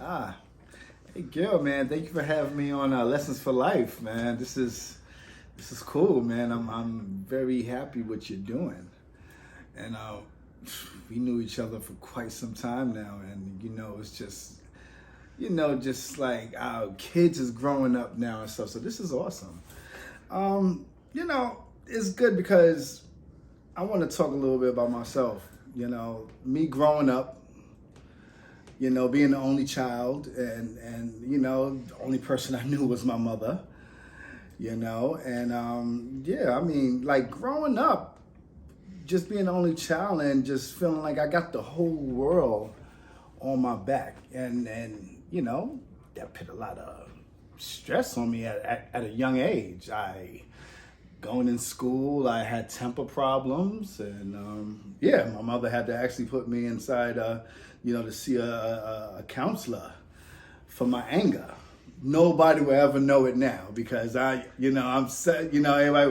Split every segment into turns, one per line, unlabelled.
Ah, hey Gil, man, thank you for having me on Lessons for Life, man. This is cool, man. I'm very happy what you're doing, and we knew each other for quite some time now, and it's just just like our kids is growing up now and stuff. So this is awesome. It's good because I want to talk a little bit about myself. Me growing up, being the only child, and the only person I knew was my mother. And yeah, I mean, like growing up, just being the only child and just feeling like I got the whole world on my back, and that put a lot of stress on me at a young age. I going in school, I had temper problems, and yeah, my mother had to actually put me inside, to see a counselor for my anger. Nobody will ever know it now because everybody would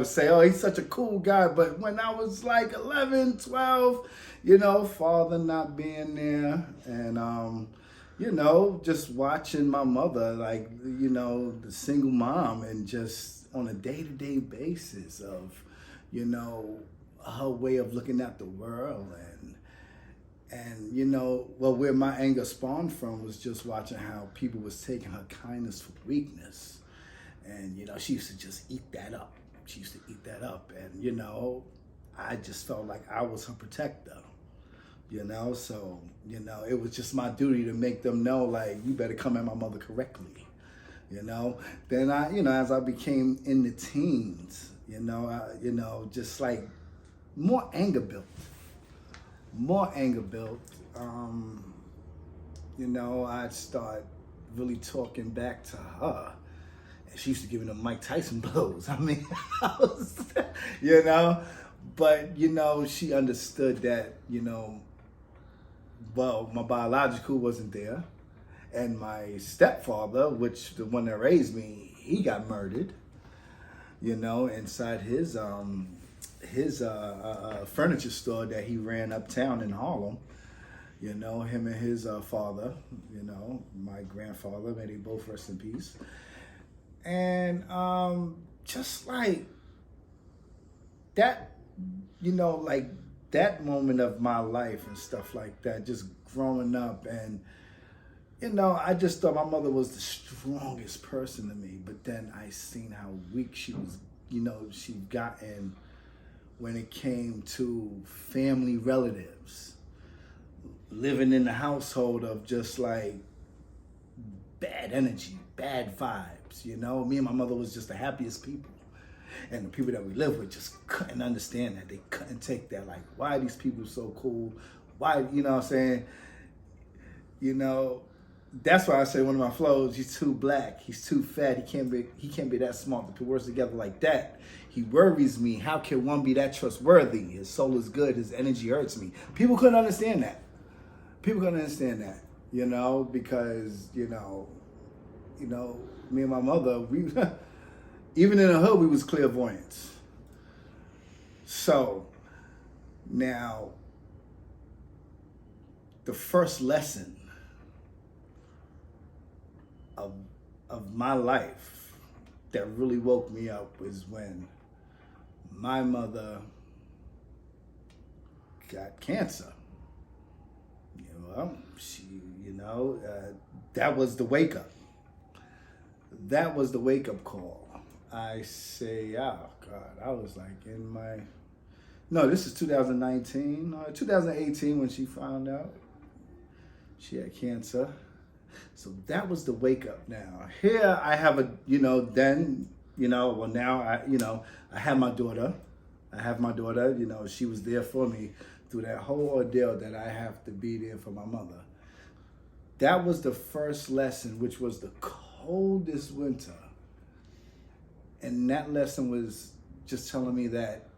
say, oh, he's such a cool guy. But when I was like 11, 12, father not being there, and just watching my mother, like, the single mom, and just on a day-to-day basis of, her way of looking at the world, and where my anger spawned from was just watching how people was taking her kindness for weakness. And, she used to just eat that up. She used to eat that up. And, I just felt like I was her protector. So, it was just my duty to make them know, like, you better come at my mother correctly. Then as I became in the teens, just like more anger built. I'd start really talking back to her. And she used to give me the Mike Tyson blows. I mean, I was, but, she understood that, well, my biological wasn't there. And my stepfather, which the one that raised me, he got murdered, inside his furniture store that he ran uptown in Harlem. Him and his father, my grandfather, may they both rest in peace. And just like that, like that moment of my life and stuff like that, just growing up, and I just thought my mother was the strongest person to me, but then I seen how weak she was, she'd gotten when it came to family relatives, living in the household of just like bad energy, bad vibes, Me and my mother was just the happiest people. And the people that we lived with just couldn't understand that. They couldn't take that. Like, why are these people so cool? Why, what I'm saying? That's why I say one of my flows, he's too black, he's too fat, he can't be that smart to put words together like that. He worries me. How can one be that trustworthy? His soul is good, his energy hurts me. People couldn't understand that. Because, me and my mother, we even in the hood, we was clairvoyants. So now the first lesson of my life that really woke me up was when my mother got cancer. That was the wake up. That was the wake up call. I say, oh God, I was like this is 2019, 2018 when she found out she had cancer. So that was the wake up. Now here I have now I have my daughter. She was there for me through that whole ordeal that I have to be there for my mother. That was the first lesson, which was the coldest winter. And that lesson was just telling me that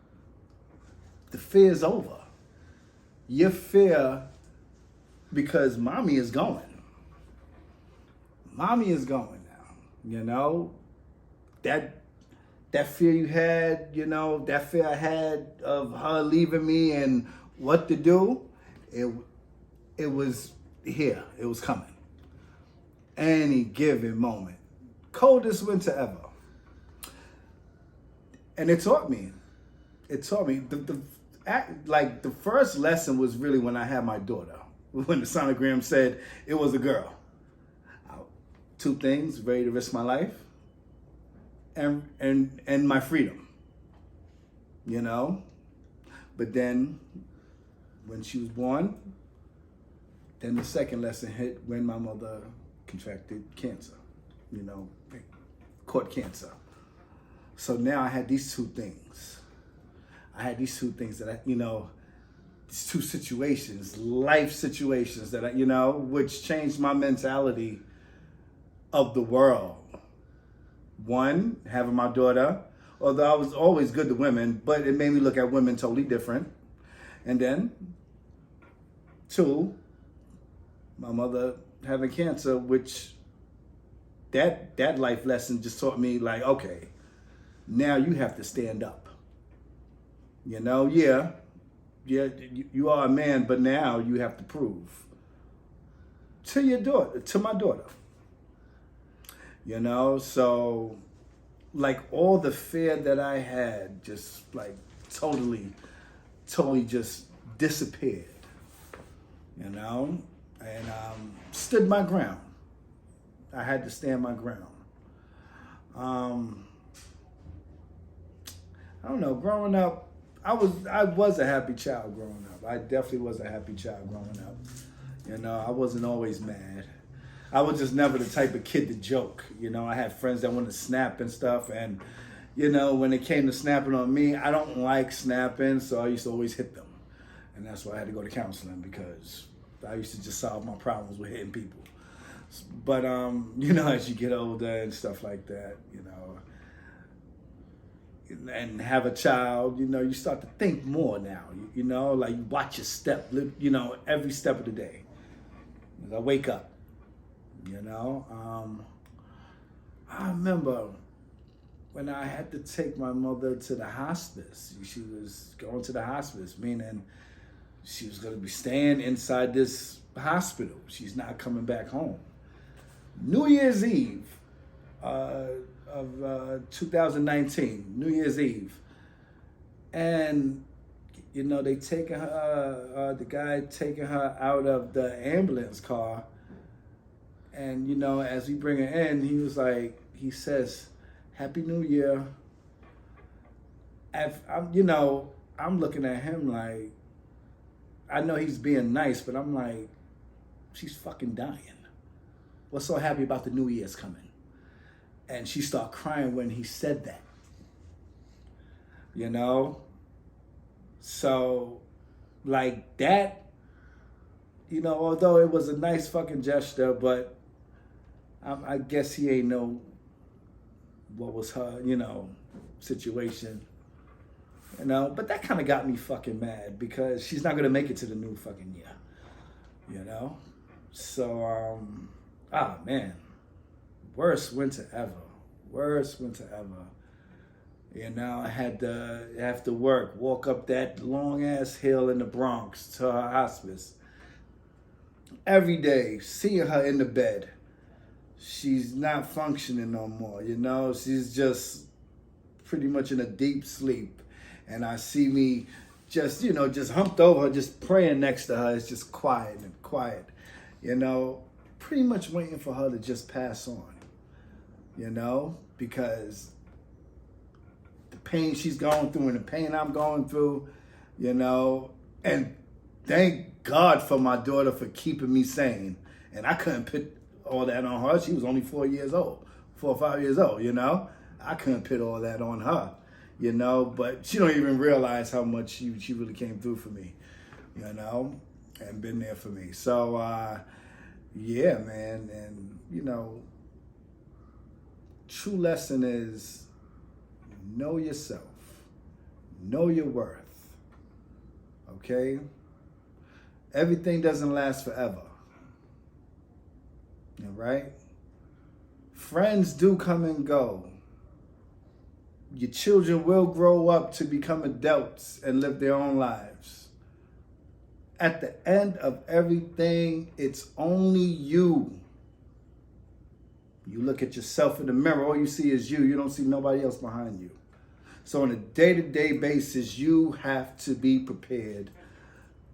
the fear is over. Your fear, because mommy is going. Mommy is going now. That fear you had, that fear I had of her leaving me and what to do, it was here. It was coming. any given moment. Coldest winter ever. And it taught me. The first lesson was really when I had my daughter. When the sonogram said it was a girl. Two things: ready to risk my life, and my freedom. You know. But then, when she was born, then the second lesson hit when my mother contracted cancer. You know, caught cancer. So now I had these two things. That these two situations, life situations that which changed my mentality of the world. One, having my daughter, although I was always good to women, but it made me look at women totally different. And then, two, my mother having cancer, which that life lesson just taught me, like, okay, now you have to stand up. Yeah, you are a man, but now you have to prove to your daughter, to my daughter. So like all the fear that I had just like totally just disappeared, and stood my ground. I had to stand my ground. I don't know, growing up, I was a happy child growing up. I definitely was a happy child growing up. I wasn't always mad. I was just never the type of kid to joke. I had friends that wanted to snap and stuff, and when it came to snapping on me, I don't like snapping, so I used to always hit them. And that's why I had to go to counseling, because I used to just solve my problems with hitting people. But as you get older and stuff like that, and have a child, you start to think more now. Like you watch your step, every step of the day. As I wake up, I remember when I had to take my mother to the hospice. She was going to the hospice, meaning she was going to be staying inside this hospital. She's not coming back home. New Year's Eve of 2019, New Year's Eve. And, they taking her, the guy taking her out of the ambulance car. And, as we bring her in, he says, Happy New Year. I'm looking at him like, I know he's being nice, but I'm like, she's fucking dying. What's so happy about the New Year's coming? And she started crying when he said that. So, like that, although it was a nice fucking gesture, but I guess he ain't know what was her, situation. But that kind of got me fucking mad, because she's not going to make it to the new fucking year. So, man, worst winter ever. I had to, after work, walk up that long ass hill in the Bronx to her hospice. Every day, seeing her in the bed. She's not functioning no more, She's just pretty much in a deep sleep. And I see me just humped over her, just praying next to her. It's just quiet, pretty much waiting for her to just pass on, because the pain she's going through and the pain I'm going through, and thank God for my daughter for keeping me sane. And I couldn't put all that on her. She was only 4 or 5 years old, I couldn't put all that on her, but she don't even realize how much she really came through for me, and been there for me. So, yeah, man. And, true lesson is know yourself, know your worth, okay? Everything doesn't last forever. Right? Friends do come and go. Your children will grow up to become adults and live their own lives. At the end of everything, it's only you. You look at yourself in the mirror, all you see is you. You don't see nobody else behind you. So on a day-to-day basis, you have to be prepared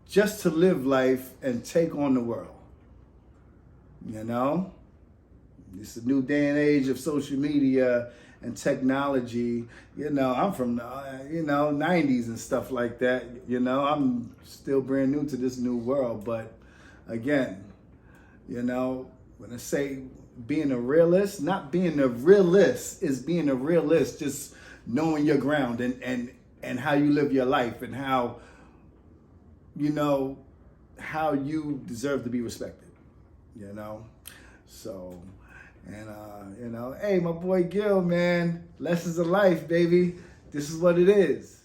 just to live life and take on the world. You know? It's a new day and age of social media and technology. You know, I'm from, 90s and stuff like that. You know, I'm still brand new to this new world. But again, you know, when I say being a realist, not being a realist, is being a realist, just knowing your ground and how you live your life and how, you know, how you deserve to be respected, you know? So, and, hey, my boy Gil, man, lessons of life, baby. This is what it is.